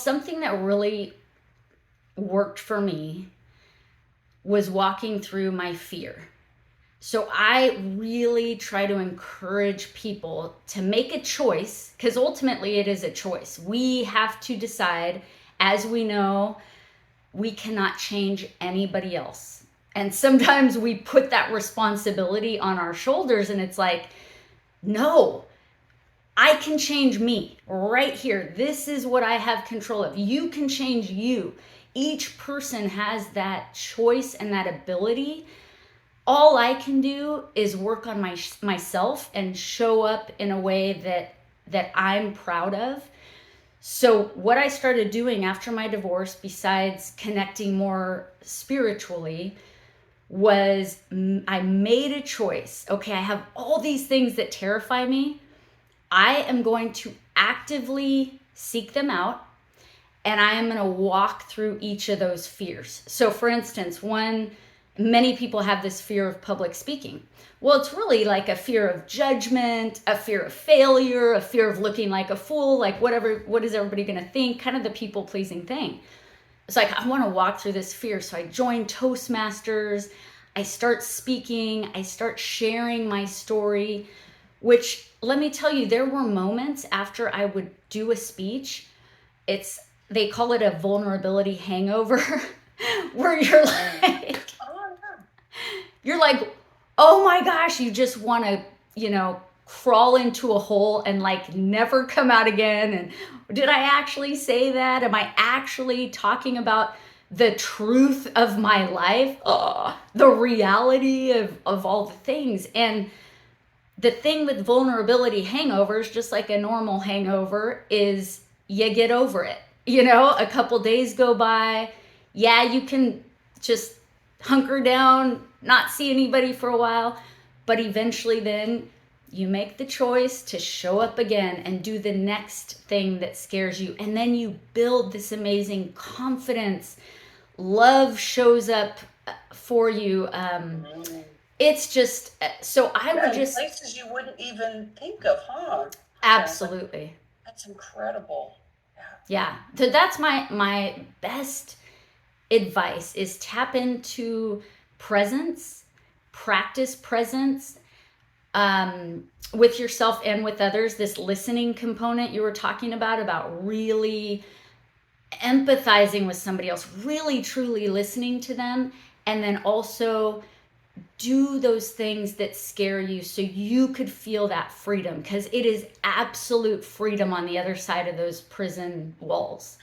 something that really worked for me was walking through my fear. So I really try to encourage people to make a choice, because ultimately it is a choice. We have to decide, as we know, we cannot change anybody else. And sometimes we put that responsibility on our shoulders, and it's like, no, I can change me right here. This is what I have control of. You can change you. Each person has that choice and that ability. All I can do is work on myself and show up in a way that I'm proud of. So what I started doing after my divorce, besides connecting more spiritually, was I made a choice. Okay, I have all these things that terrify me. I am going to actively seek them out, and I am going to walk through each of those fears. So for instance, many people have this fear of public speaking. Well, it's really like a fear of judgment, a fear of failure, a fear of looking like a fool, like what is everybody going to think, kind of the people pleasing thing. It's like, I want to walk through this fear. So I join Toastmasters, I start speaking, I start sharing my story, which, let me tell you, there were moments after I would do a speech, they call it a vulnerability hangover, where you're like, oh my gosh, you just want to, crawl into a hole and like never come out again. And did I actually say that? Am I actually talking about the truth of my life? The reality of all the things. And the thing with vulnerability hangovers, just like a normal hangover, is you get over it. A couple days go by. Yeah, you can just hunker down, not see anybody for a while, but eventually then you make the choice to show up again and do the next thing that scares you. And then you build this amazing confidence. Love shows up for you. It's just, so I would just... places you wouldn't even think of, huh? Absolutely. That's incredible. Yeah. So that's my best advice, is tap into presence, practice presence, with yourself and with others. This listening component you were talking about really empathizing with somebody else, really truly listening to them, and then also do those things that scare you so you could feel that freedom, because it is absolute freedom on the other side of those prison walls.